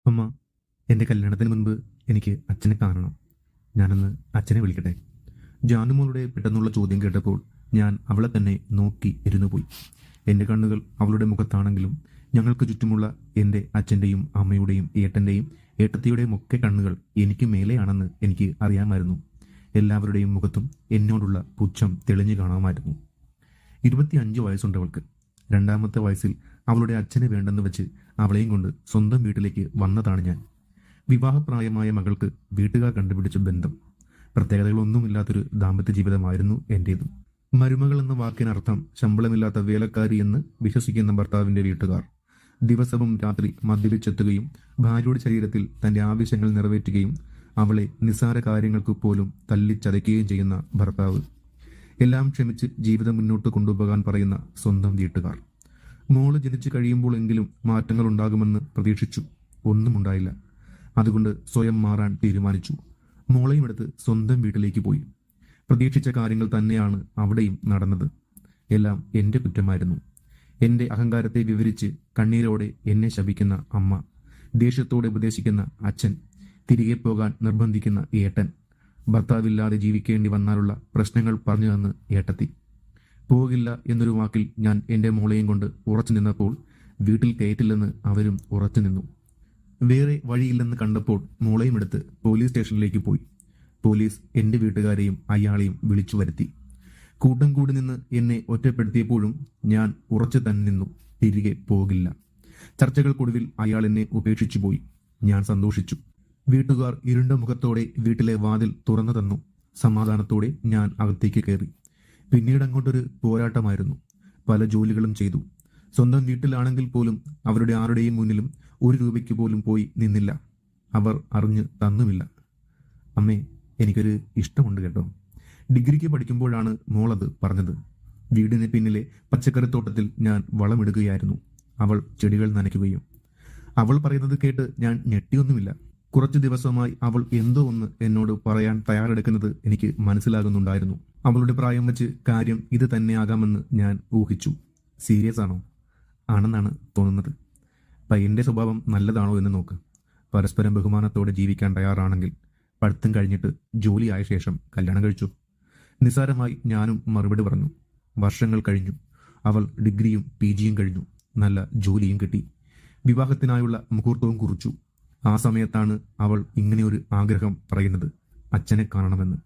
അമ്മ, എൻ്റെ കല്യാണത്തിന് മുൻപ് എനിക്ക് അച്ഛനെ കാണണം. ഞാനൊന്ന് അച്ഛനെ വിളിക്കട്ടെ? ജാനുമോളുടെ പെട്ടെന്നുള്ള ചോദ്യം കേട്ടപ്പോൾ ഞാൻ അവളെ തന്നെ നോക്കി ഇരുന്നുപോയി. എൻ്റെ കണ്ണുകൾ അവളുടെ മുഖത്താണെങ്കിലും ഞങ്ങൾക്ക് ചുറ്റുമുള്ള എൻ്റെ അച്ഛൻ്റെയും അമ്മയുടെയും ഏട്ടൻ്റെയും ഏട്ടത്തിയുടെയും ഒക്കെ കണ്ണുകൾ എനിക്ക് മേലെയാണെന്ന് എനിക്ക് അറിയാമായിരുന്നു. എല്ലാവരുടെയും മുഖത്തും എന്നോടുള്ള പുച്ഛം തെളിഞ്ഞു കാണാമായിരുന്നു. 25 വയസ്സുണ്ടവൾക്ക്. 2ാമത്തെ വയസ്സിൽ അവളുടെ അച്ഛനെ വേണ്ടെന്ന് വെച്ച് അവളെയും കൊണ്ട് സ്വന്തം വീട്ടിലേക്ക് വന്നതാണ് ഞാൻ. വിവാഹപ്രായമായ മകൾക്ക് വീട്ടുകാർ കണ്ടുപിടിച്ച ബന്ധം. പ്രത്യേകതകളൊന്നുമില്ലാത്തൊരു ദാമ്പത്യ ജീവിതമായിരുന്നു എൻ്റേത്. മരുമകൾ എന്ന വാക്കിനർത്ഥം ശമ്പളമില്ലാത്ത വേലക്കാരി എന്ന് വിശ്വസിക്കുന്ന ഭർത്താവിൻ്റെ വീട്ടുകാർ. ദിവസവും രാത്രി മദ്യപിച്ചെത്തുകയും ഭാര്യയുടെ ശരീരത്തിൽ തൻ്റെ ആവശ്യങ്ങൾ നിറവേറ്റുകയും അവളെ നിസ്സാര കാര്യങ്ങൾക്ക് പോലും തല്ലിച്ചതയ്ക്കുകയും ചെയ്യുന്ന ഭർത്താവ്. എല്ലാം ക്ഷമിച്ച് ജീവിതം മുന്നോട്ട് കൊണ്ടുപോകാൻ പറയുന്ന സ്വന്തം വീട്ടുകാർ. മോള് ജനിച്ചു കഴിയുമ്പോഴെങ്കിലും മാറ്റങ്ങൾ ഉണ്ടാകുമെന്ന് പ്രതീക്ഷിച്ചു. ഒന്നും ഉണ്ടായില്ല. അതുകൊണ്ട് സ്വയം മാറാൻ തീരുമാനിച്ചു. മോളെയും എടുത്ത് സ്വന്തം വീട്ടിലേക്ക് പോയി. പ്രതീക്ഷിച്ച കാര്യങ്ങൾ തന്നെയാണ് അവിടെയും നടന്നത്. എല്ലാം എൻ്റെ കുറ്റമായിരുന്നു. എൻ്റെ അഹങ്കാരത്തെ വിവരിച്ച് കണ്ണീരോടെ എന്നെ ശപിക്കുന്ന അമ്മ, ദേഷ്യത്തോടെ ഉപദേശിക്കുന്ന അച്ഛൻ, തിരികെ പോകാൻ നിർബന്ധിക്കുന്ന ഏട്ടൻ, ഭർത്താവില്ലാതെ ജീവിക്കേണ്ടി വന്നാലുള്ള പ്രശ്നങ്ങൾ പറഞ്ഞു തന്ന് ഏട്ടത്തി. പോകില്ല എന്നൊരു വാക്കിൽ ഞാൻ എൻ്റെ മോളെയും കൊണ്ട് ഉറച്ചു നിന്നപ്പോൾ വീട്ടിൽ കയറ്റില്ലെന്ന് അവരും ഉറച്ചു നിന്നു. വേറെ വഴിയില്ലെന്ന് കണ്ടപ്പോൾ മോളെയും എടുത്ത് പോലീസ് സ്റ്റേഷനിലേക്ക് പോയി. പോലീസ് എൻ്റെ വീട്ടുകാരെയും അയാളെയും വിളിച്ചു വരുത്തി. കൂട്ടം കൂടി നിന്ന് എന്നെ ഒറ്റപ്പെടുത്തിയപ്പോഴും ഞാൻ ഉറച്ചു തന്നെ നിന്നു. തിരികെ പോകില്ല. ചർച്ചകൾക്കൊടുവിൽ അയാൾ എന്നെ ഉപേക്ഷിച്ചു പോയി. ഞാൻ സന്തോഷിച്ചു. വീട്ടുകാർ ഇരുണ്ട മുഖത്തോടെ വീട്ടിലെ വാതിൽ തുറന്നു തന്നു. സമാധാനത്തോടെ ഞാൻ അകത്തേക്ക് കയറി. പിന്നീട് അങ്ങോട്ടൊരു പോരാട്ടമായിരുന്നു. പല ജോലികളും ചെയ്തു. സ്വന്തം വീട്ടിലാണെങ്കിൽ പോലും അവരുടെ ആരുടെയും മുന്നിലും 1 രൂപയ്ക്ക് പോലും പോയി നിന്നില്ല. അവർ അറിഞ്ഞു തന്നുമില്ല. അമ്മേ, എനിക്കൊരു ഇഷ്ടമുണ്ട് കേട്ടോ. ഡിഗ്രിക്ക് പഠിക്കുമ്പോഴാണ് മോളത് പറഞ്ഞത്. വീടിന് പിന്നിലെ പച്ചക്കറിത്തോട്ടത്തിൽ ഞാൻ വളമിടുകയായിരുന്നു. അവൾ ചെടികൾ നനയ്ക്കുകയും. അവൾ പറയുന്നത് കേട്ട് ഞാൻ ഞെട്ടിയൊന്നുമില്ല. കുറച്ചു ദിവസമായി അവൾ എന്തോ ഒന്ന് എന്നോട് പറയാൻ തയ്യാറെടുക്കുന്നത് എനിക്ക് മനസ്സിലാകുന്നുണ്ടായിരുന്നു. അവളുടെ പ്രായം വെച്ച് കാര്യം ഇത് തന്നെയാകാമെന്ന് ഞാൻ ഊഹിച്ചു. സീരിയസ് ആണോ? ആണെന്നാണ് തോന്നുന്നത്. പയ്യൻ്റെ സ്വഭാവം നല്ലതാണോ എന്ന് നോക്ക്. പരസ്പരം ബഹുമാനത്തോടെ ജീവിക്കാൻ തയ്യാറാണെങ്കിൽ പഠിത്തം കഴിഞ്ഞിട്ട് ജോലിയായ ശേഷം കല്യാണം കഴിച്ചു. നിസ്സാരമായി ഞാനും മറുപടി പറഞ്ഞു. വർഷങ്ങൾ കഴിഞ്ഞു. അവൾ ഡിഗ്രിയും PGയും കഴിഞ്ഞു. നല്ല ജോലിയും കിട്ടി. വിവാഹത്തിനായുള്ള മുഹൂർത്തവും കുറിച്ചു. ആ സമയത്താണ് അവൾ ഇങ്ങനെയൊരു ആഗ്രഹം പറയുന്നത്, അച്ഛനെ കാണണമെന്ന്.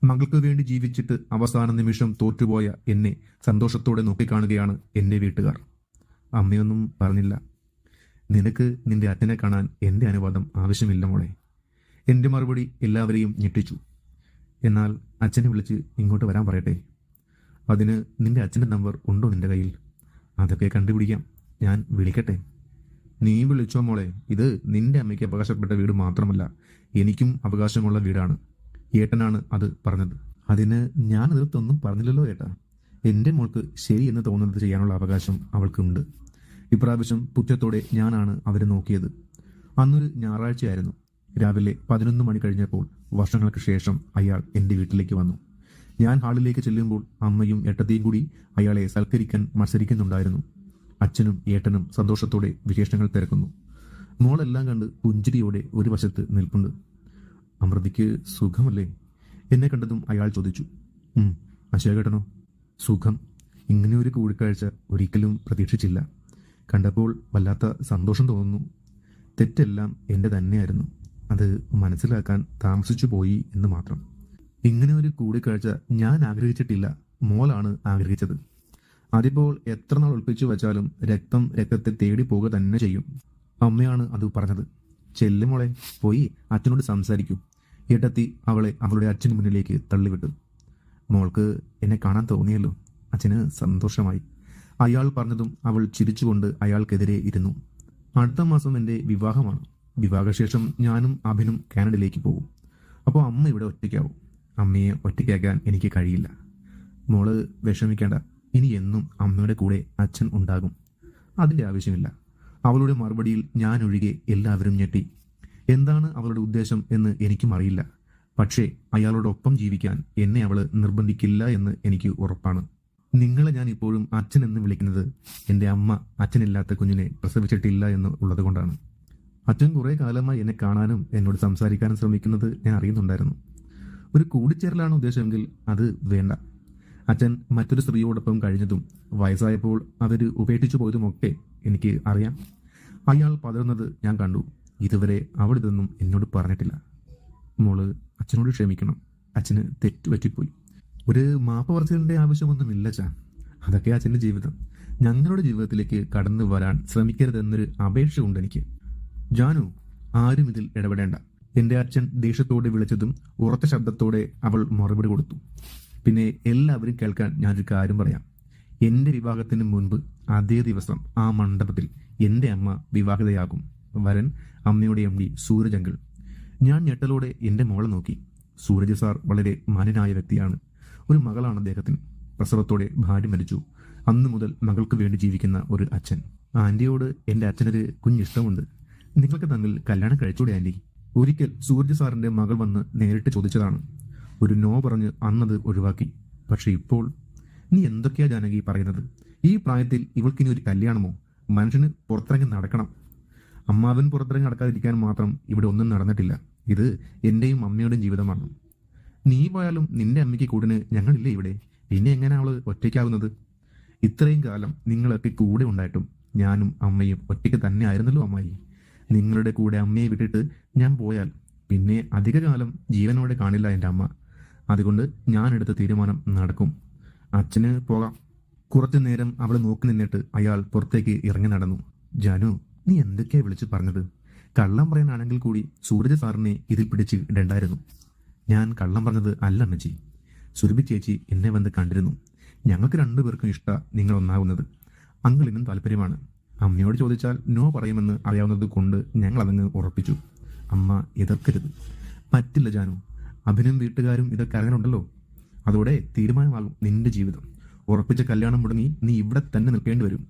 മകൾക്ക് വേണ്ടി ജീവിച്ചിട്ട് അവസാന നിമിഷം തോറ്റുപോയ എന്നെ സന്തോഷത്തോടെ നോക്കിക്കാണുകയാണ് എൻ്റെ വീട്ടുകാർ. അമ്മയൊന്നും പറഞ്ഞില്ല. നിനക്ക് നിന്റെ അച്ഛനെ കാണാൻ എൻ്റെ അനുവാദം ആവശ്യമില്ല മോളെ. എൻ്റെ മറുപടി എല്ലാവരെയും ഞെട്ടിച്ചു. എന്നാൽ അച്ഛനെ വിളിച്ച് ഇങ്ങോട്ട് വരാൻ പറയട്ടെ? അതിന് നിന്റെ അച്ഛൻ്റെ നമ്പർ ഉണ്ടോ നിന്റെ കയ്യിൽ? അതൊക്കെ കണ്ടുപിടിക്കാം. ഞാൻ വിളിക്കട്ടെ? നീ വിളിച്ചോ മോളെ. ഇത് നിന്റെ അമ്മയ്ക്ക് അവകാശപ്പെട്ട വീട് മാത്രമല്ല, എനിക്കും അവകാശമുള്ള വീടാണ്. ഏട്ടനാണ് അത് പറഞ്ഞത്. അതിന് ഞാൻ എതിർത്തൊന്നും പറഞ്ഞില്ലല്ലോ ഏട്ടാ. എൻ്റെ മോൾക്ക് ശരി എന്ന് തോന്നുന്നത് ചെയ്യാനുള്ള അവകാശം അവൾക്കുണ്ട്. ഇപ്രാവശ്യം പുച്ഛത്തോടെ ഞാനാണ് അവരെ നോക്കിയത്. അന്നൊരു ഞായറാഴ്ചയായിരുന്നു. രാവിലെ 11 മണി കഴിഞ്ഞപ്പോൾ വർഷങ്ങൾക്ക് ശേഷം അയാൾ എൻ്റെ വീട്ടിലേക്ക് വന്നു. ഞാൻ ഹാളിലേക്ക് ചെല്ലുമ്പോൾ അമ്മയും ഏട്ടത്തിയും കൂടി അയാളെ സൽക്കരിക്കാൻ മത്സരിക്കുന്നുണ്ടായിരുന്നു. അച്ഛനും ഏട്ടനും സന്തോഷത്തോടെ വിശേഷങ്ങൾ തിരക്കുന്നു. മോളെല്ലാം കണ്ട് പുഞ്ചിരിയോടെ ഒരു വശത്ത് നിൽപ്പുണ്ട്. അമൃതയ്ക്ക് സുഖമല്ലേ? എന്നെ കണ്ടതും അയാൾ ചോദിച്ചു. അശോകേട്ടനോ? സുഖം. ഇങ്ങനെയൊരു കൂടിക്കാഴ്ച ഒരിക്കലും പ്രതീക്ഷിച്ചില്ല. കണ്ടപ്പോൾ വല്ലാത്ത സന്തോഷം തോന്നുന്നു. തെറ്റെല്ലാം എൻ്റെ തന്നെയായിരുന്നു. അത് മനസ്സിലാക്കാൻ താമസിച്ചു പോയി എന്ന് മാത്രം. ഇങ്ങനെ ഒരു കൂടിക്കാഴ്ച ഞാൻ ആഗ്രഹിച്ചിട്ടില്ല. മോളാണ് ആഗ്രഹിച്ചത്. അതിപ്പോൾ എത്ര നാൾ ഒളിപ്പിച്ചു വെച്ചാലും രക്തം രക്തത്തെ തേടി പോവുക തന്നെ ചെയ്യും. അമ്മയാണ് അത് പറഞ്ഞത്. ചെല്ലുമോളെ, പോയി അച്ഛനോട് സംസാരിക്കൂ. ഏട്ടത്തി അവളെ അവളുടെ അച്ഛന് മുന്നിലേക്ക് തള്ളിവിട്ടു. മോൾക്ക് എന്നെ കാണാൻ തോന്നിയല്ലോ. അച്ഛന് സന്തോഷമായി. അയാൾ പറഞ്ഞതും അവൾ ചിരിച്ചുകൊണ്ട് അയാൾക്കെതിരെ ഇരുന്നു. അടുത്ത മാസം എൻ്റെ വിവാഹമാണ്. വിവാഹശേഷം ഞാനും അഭിനും കാനഡയിലേക്ക് പോകും. അപ്പോൾ അമ്മ ഇവിടെ ഒറ്റയ്ക്കാവും. അമ്മയെ ഒറ്റയ്ക്കാക്കാൻ എനിക്ക് കഴിയില്ല. മോള് വിഷമിക്കേണ്ട. ഇനി എന്നും അമ്മയുടെ കൂടെ അച്ഛൻ ഉണ്ടാകും. അതിൻ്റെ ആവശ്യമില്ല. അവളുടെ മറുപടിയിൽ ഞാൻ ഒഴികെ എല്ലാവരും ഞെട്ടി. എന്താണ് അവളുടെ ഉദ്ദേശം എന്ന് എനിക്കും അറിയില്ല. പക്ഷേ അയാളോടൊപ്പം ജീവിക്കാൻ എന്നെ അവൾ നിർബന്ധിക്കില്ല എന്ന് എനിക്ക് ഉറപ്പാണ്. നിങ്ങളെ ഞാൻ ഇപ്പോഴും അച്ഛൻ എന്ന് വിളിക്കുന്നത് എൻ്റെ അമ്മ അച്ഛനില്ലാത്ത കുഞ്ഞിനെ പ്രസവിച്ചിട്ടില്ല എന്ന് ഉള്ളത് കൊണ്ടാണ്. അച്ഛൻ കുറേ കാലമായി എന്നെ കാണാനും എന്നോട് സംസാരിക്കാനും ശ്രമിക്കുന്നത് ഞാൻ അറിയുന്നുണ്ടായിരുന്നു. ഒരു കൂടിച്ചേരലാണ് ഉദ്ദേശമെങ്കിൽ അത് വേണ്ട. അച്ഛൻ മറ്റൊരു സ്ത്രീയോടൊപ്പം കഴിഞ്ഞതും വയസ്സായപ്പോൾ അവര് ഉപേക്ഷിച്ചു പോയതുമൊക്കെ എനിക്ക് അറിയാം. അയാൾ പതറുന്നത് ഞാൻ കണ്ടു. ഇതുവരെ അവൾ ഇതൊന്നും എന്നോട് പറഞ്ഞിട്ടില്ല. മോള് അച്ഛനോട് ക്ഷമിക്കണം. അച്ഛന് തെറ്റുപറ്റിപ്പോയി. ഒരു മാപ്പ് പറച്ചിലിന്റെ ആവശ്യമൊന്നുമില്ല അച്ഛാ. അതൊക്കെ അച്ഛൻ്റെ ജീവിതം. ഞങ്ങളുടെ ജീവിതത്തിലേക്ക് കടന്നു വരാൻ ശ്രമിക്കരുതെന്നൊരു അപേക്ഷ ഉണ്ട് എനിക്ക്. ജാനു, ആരും ഇതിൽ ഇടപെടേണ്ട. എൻ്റെ അച്ഛൻ ദേഷ്യത്തോടെ വിളിച്ചതും ഉറച്ച ശബ്ദത്തോടെ അവൾ മറുപടി കൊടുത്തു. പിന്നെ എല്ലാവരും കേൾക്കാൻ ഞാനൊരു കാര്യം പറയാം. എൻ്റെ വിവാഹത്തിന് മുൻപ് അതേ ദിവസം ആ മണ്ഡപത്തിൽ എൻ്റെ അമ്മ വിവാഹിതയാകും. വരൻ അമ്മയുടെ MD സൂരജ് അങ്കിൾ. ഞാൻ ഞെട്ടലോടെ എൻ്റെ മോളെ നോക്കി. സൂരജ് സാർ വളരെ മാന്യനായ വ്യക്തിയാണ്. ഒരു മകളാണ് അദ്ദേഹത്തിന്. പ്രസവത്തോടെ ഭാര്യ മരിച്ചു. അന്നു മുതൽ മകൾക്ക് വേണ്ടി ജീവിക്കുന്ന ഒരു അച്ഛൻ. ആൻറ്റിയോട് എൻ്റെ അച്ഛനൊരു കുഞ്ഞിഷ്ടമുണ്ട്. നിങ്ങൾക്ക് തമ്മിൽ കല്യാണം കഴിച്ചൂടെ ആൻറ്റി? ഒരിക്കൽ സൂരജ് സാറിൻ്റെ മകൾ വന്ന് നേരിട്ട് ചോദിച്ചതാണ്. ഒരു നോ പറഞ്ഞ് അന്നത് ഒഴിവാക്കി. പക്ഷെ ഇപ്പോൾ നീ എന്തൊക്കെയാ ജാനകി പറയുന്നത്? ഈ പ്രായത്തിൽ ഇവൾക്കിനി ഒരു കല്യാണമോ? മനുഷ്യന് പുറത്തിറങ്ങി നടക്കണം. അമ്മാവൻ പുറത്തിറങ്ങി നടക്കാതിരിക്കാൻ മാത്രം ഇവിടെ ഒന്നും നടന്നിട്ടില്ല. ഇത് എൻ്റെയും അമ്മയുടെയും ജീവിതമാണ്. നീ പോയാലും നിന്റെ അമ്മയ്ക്ക് കൂടിന് ഞങ്ങളില്ലേ ഇവിടെ? പിന്നെ എങ്ങനെ അവള് ഒറ്റയ്ക്കാവുന്നത്? ഇത്രയും കാലം നിങ്ങളൊക്കെ കൂടെ ഉണ്ടായിട്ടും ഞാനും അമ്മയും ഒറ്റയ്ക്ക് തന്നെ ആയിരുന്നല്ലോ അമ്മായി. നിങ്ങളുടെ കൂടെ അമ്മയെ വിട്ടിട്ട് ഞാൻ പോയാൽ പിന്നെ അധിക കാലം ജീവനോടെ കാണില്ല എൻ്റെ അമ്മ. അതുകൊണ്ട് ഞാൻ എടുത്ത തീരുമാനം നടക്കും. അച്ഛന് പോകാം. കുറച്ചു നേരം അവളെ നോക്കി നിന്നിട്ട് അയാൾ പുറത്തേക്ക് ഇറങ്ങി നടന്നു. ജാനു, നീ എന്തൊക്കെയാ വിളിച്ചു പറഞ്ഞത്? കള്ളം പറയാനാണെങ്കിൽ കൂടി സൂരജ് സാറിനെ ഇതിൽ പിടിച്ച് ഇടണ്ടായിരുന്നു. ഞാൻ കള്ളം പറഞ്ഞത് അല്ല അമ്മച്ചി. സുരഭി ചേച്ചി എന്നെ വന്ന് കണ്ടിരുന്നു. ഞങ്ങൾക്ക് രണ്ടുപേർക്കും നിങ്ങൾ ഒന്നാകുന്നത്. അങ്കിളിനും താല്പര്യമാണ്. അമ്മയോട് ചോദിച്ചാൽ നോ പറയുമെന്ന് അറിയാവുന്നത് കൊണ്ട് ഞങ്ങൾ അതങ്ങ് ഉറപ്പിച്ചു. അമ്മ എതിർക്കരുത്. പറ്റില്ല ജാനു. അഭിനും വീട്ടുകാരും ഇതൊക്കെ അറിയാനുണ്ടല്ലോ. അതോടെ തീരുമാനമാകും നിന്റെ ജീവിതം. ഉറപ്പിച്ച കല്യാണം മുടങ്ങി നീ ഇവിടെ തന്നെ നിൽക്കേണ്ടി വരും.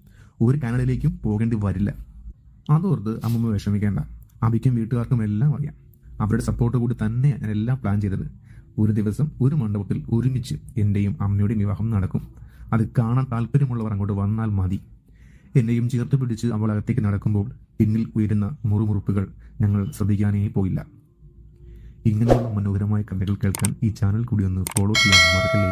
ഒരു കാനഡയിലേക്കും പോകേണ്ടി വരില്ല. അതോർത്ത് അമ്മമ്മ വിഷമിക്കേണ്ട. അഭിക്കും വീട്ടുകാർക്കും എല്ലാം അറിയാം. അവരുടെ സപ്പോർട്ട് കൂടി തന്നെയാണ് ഞാൻ എല്ലാം പ്ലാൻ ചെയ്തത്. ഒരു ദിവസം ഒരു മണ്ഡപത്തിൽ ഒരുമിച്ച് എൻ്റെയും അമ്മയുടെയും വിവാഹം നടക്കും. അത് കാണാൻ താല്പര്യമുള്ളവർ അങ്ങോട്ട് വന്നാൽ മതി. എന്നെയും ചേർത്ത് പിടിച്ച് അവൾ അകത്തേക്ക് നടക്കുമ്പോൾ പിന്നിൽ ഉയരുന്ന മുറുമുറുപ്പുകൾ ഞങ്ങൾ ശ്രദ്ധിക്കാനേ പോയില്ല. ഇങ്ങനെയുള്ള മനോഹരമായ കഥകൾ കേൾക്കാൻ ഈ ചാനൽ കൂടി ഒന്ന് ഫോളോ ചെയ്യാൻ മറക്കല്ലേ.